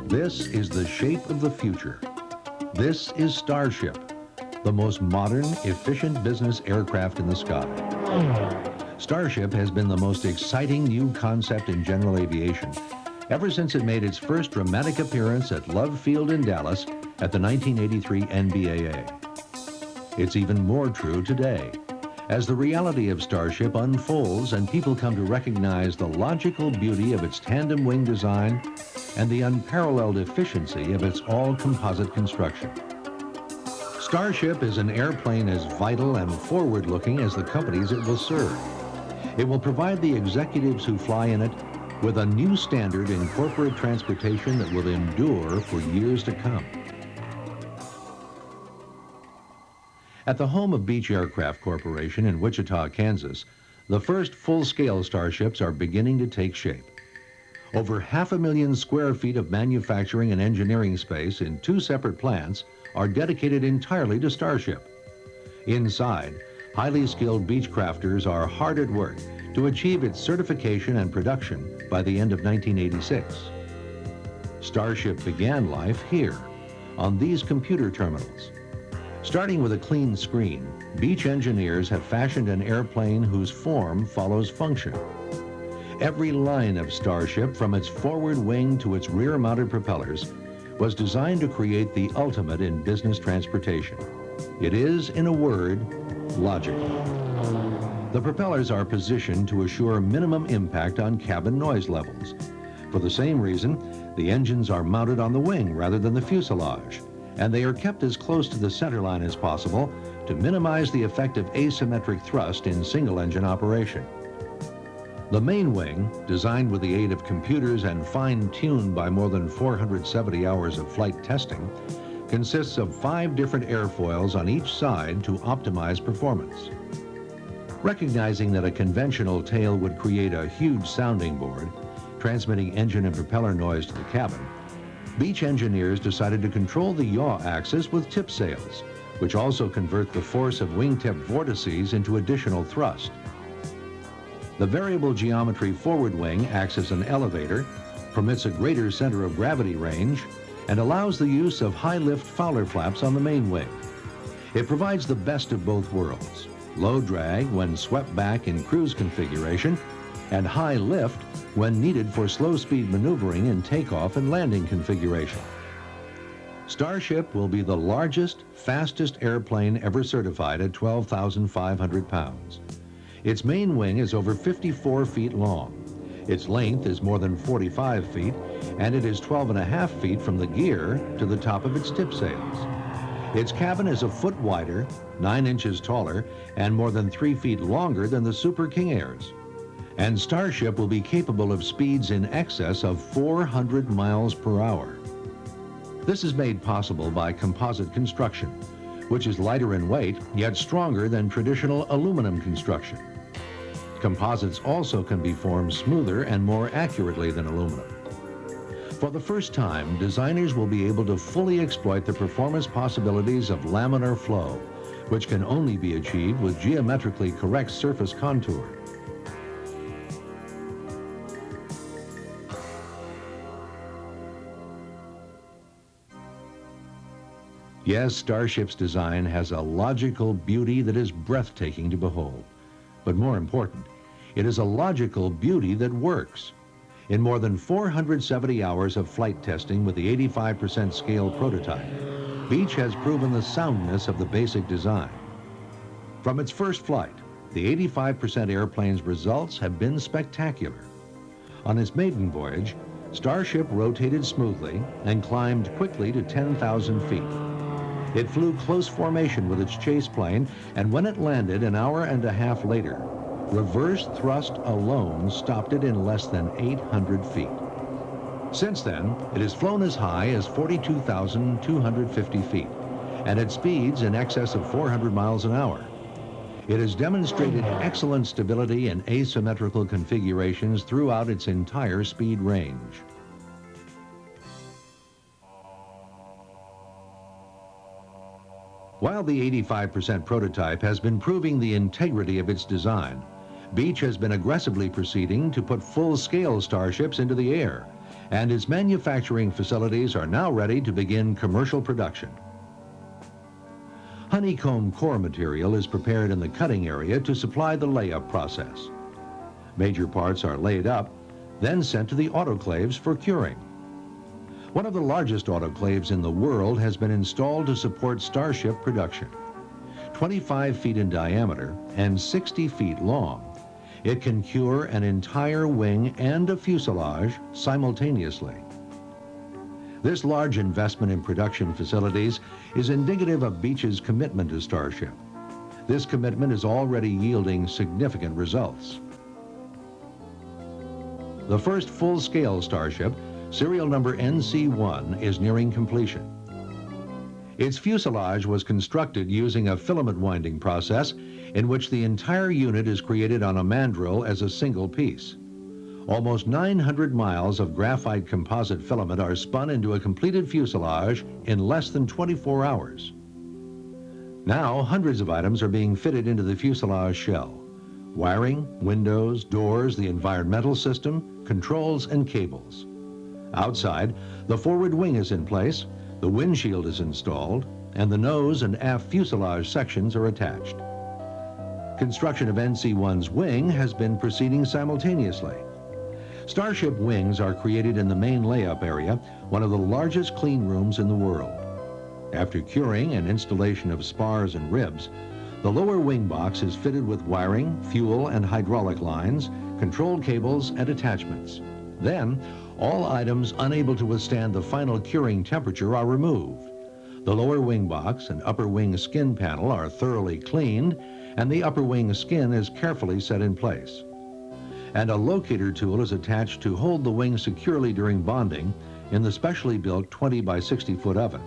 This is the shape of the future. This is Starship, the most modern, efficient business aircraft in the sky. Starship has been the most exciting new concept in general aviation ever since it made its first dramatic appearance at Love Field in Dallas at the 1983 NBAA. It's even more true today, as the reality of Starship unfolds and people come to recognize the logical beauty of its tandem wing design and the unparalleled efficiency of its all-composite construction. Starship is an airplane as vital and forward-looking as the companies it will serve. It will provide the executives who fly in it with a new standard in corporate transportation that will endure for years to come. At the home of Beech Aircraft Corporation in Wichita, Kansas, the first full-scale Starships are beginning to take shape. Over 500,000 square feet of manufacturing and engineering space in 2 separate plants are dedicated entirely to Starship. Inside, highly skilled Beechcrafters are hard at work to achieve its certification and production by the end of 1986. Starship began life here, on these computer terminals. Starting with a clean screen, Beech engineers have fashioned an airplane whose form follows function. Every line of Starship, from its forward wing to its rear-mounted propellers, was designed to create the ultimate in business transportation. It is, in a word, logical. The propellers are positioned to assure minimum impact on cabin noise levels. For the same reason, the engines are mounted on the wing rather than the fuselage, and they are kept as close to the centerline as possible to minimize the effect of asymmetric thrust in single-engine operation. The main wing, designed with the aid of computers and fine-tuned by more than 470 hours of flight testing, consists of 5 different airfoils on each side to optimize performance. Recognizing that a conventional tail would create a huge sounding board, transmitting engine and propeller noise to the cabin, Beech engineers decided to control the yaw axis with tip sails, which also convert the force of wingtip vortices into additional thrust. The variable geometry forward wing acts as an elevator, permits a greater center of gravity range, and allows the use of high-lift Fowler flaps on the main wing. It provides the best of both worlds, low drag when swept back in cruise configuration, and high lift when needed for slow-speed maneuvering in takeoff and landing configuration. Starship will be the largest, fastest airplane ever certified at 12,500 pounds. Its main wing is over 54 feet long. Its length is more than 45 feet, and it is 12.5 feet from the gear to the top of its tip sails. Its cabin is a foot wider, 9 inches taller, and more than 3 feet longer than the Super King Airs. And Starship will be capable of speeds in excess of 400 miles per hour. This is made possible by composite construction, which is lighter in weight, yet stronger than traditional aluminum construction. Composites also can be formed smoother and more accurately than aluminum. For the first time, designers will be able to fully exploit the performance possibilities of laminar flow, which can only be achieved with geometrically correct surface contour. Yes, Starship's design has a logical beauty that is breathtaking to behold. But more important, it is a logical beauty that works. In more than 470 hours of flight testing with the 85% scale prototype, Beech has proven the soundness of the basic design. From its first flight, the 85% airplane's results have been spectacular. On its maiden voyage, Starship rotated smoothly and climbed quickly to 10,000 feet. It flew close formation with its chase plane, and when it landed an hour and a half later, reverse thrust alone stopped it in less than 800 feet. Since then, it has flown as high as 42,250 feet, and at speeds in excess of 400 miles an hour. It has demonstrated excellent stability in asymmetrical configurations throughout its entire speed range. While the 85% prototype has been proving the integrity of its design, Beech has been aggressively proceeding to put full-scale Starships into the air, and its manufacturing facilities are now ready to begin commercial production. Honeycomb core material is prepared in the cutting area to supply the layup process. Major parts are laid up, then sent to the autoclaves for curing. One of the largest autoclaves in the world has been installed to support Starship production. 25 feet in diameter and 60 feet long, it can cure an entire wing and a fuselage simultaneously. This large investment in production facilities is indicative of Beech's commitment to Starship. This commitment is already yielding significant results. The first full-scale Starship, serial number NC-1, is nearing completion. Its fuselage was constructed using a filament winding process in which the entire unit is created on a mandrel as a single piece. Almost 900 miles of graphite composite filament are spun into a completed fuselage in less than 24 hours. Now, hundreds of items are being fitted into the fuselage shell: wiring, windows, doors, the environmental system, controls, and cables. Outside, the forward wing is in place, the windshield is installed, and the nose and aft fuselage sections are attached. Construction of NC-1's wing has been proceeding simultaneously. Starship wings are created in the main layup area, one of the largest clean rooms in the world. After curing and installation of spars and ribs, the lower wing box is fitted with wiring, fuel and hydraulic lines, control cables, and attachments. Then, all items unable to withstand the final curing temperature are removed. The lower wing box and upper wing skin panel are thoroughly cleaned, and the upper wing skin is carefully set in place. And a locator tool is attached to hold the wing securely during bonding in the specially built 20 by 60 foot oven.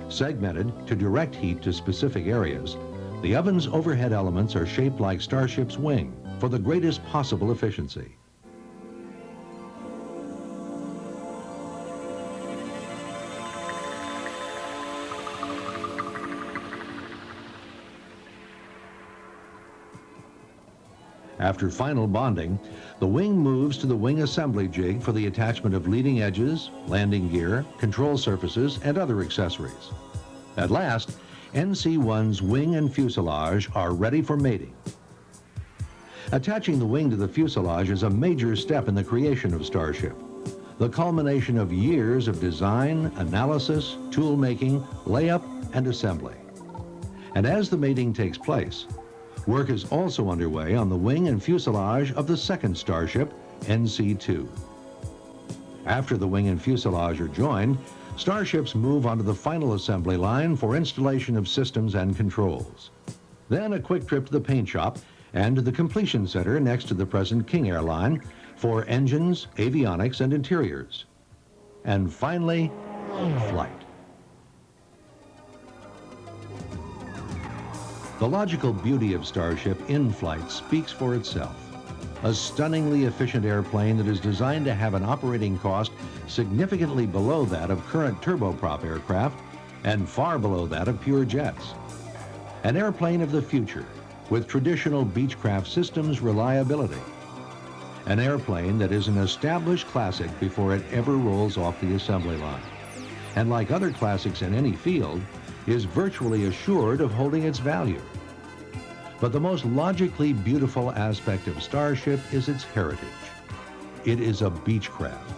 Segmented to direct heat to specific areas, the oven's overhead elements are shaped like Starship's wing for the greatest possible efficiency. After final bonding, the wing moves to the wing assembly jig for the attachment of leading edges, landing gear, control surfaces, and other accessories. At last, NC-1's wing and fuselage are ready for mating. Attaching the wing to the fuselage is a major step in the creation of Starship, the culmination of years of design, analysis, tool making, layup, and assembly. And as the mating takes place, work is also underway on the wing and fuselage of the second Starship, NC-2. After the wing and fuselage are joined, Starships move onto the final assembly line for installation of systems and controls. Then a quick trip to the paint shop and to the completion center next to the present King Airline for engines, avionics, and interiors. And finally, flight. The logical beauty of Starship in flight speaks for itself. A stunningly efficient airplane that is designed to have an operating cost significantly below that of current turboprop aircraft and far below that of pure jets. An airplane of the future with traditional Beechcraft systems reliability. An airplane that is an established classic before it ever rolls off the assembly line. And like other classics in any field, is virtually assured of holding its value. But the most logically beautiful aspect of Starship is its heritage. It is a Beechcraft,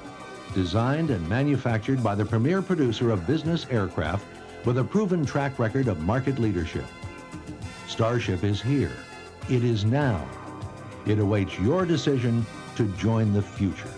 designed and manufactured by the premier producer of business aircraft with a proven track record of market leadership. Starship is here. It is now. It awaits your decision to join the future.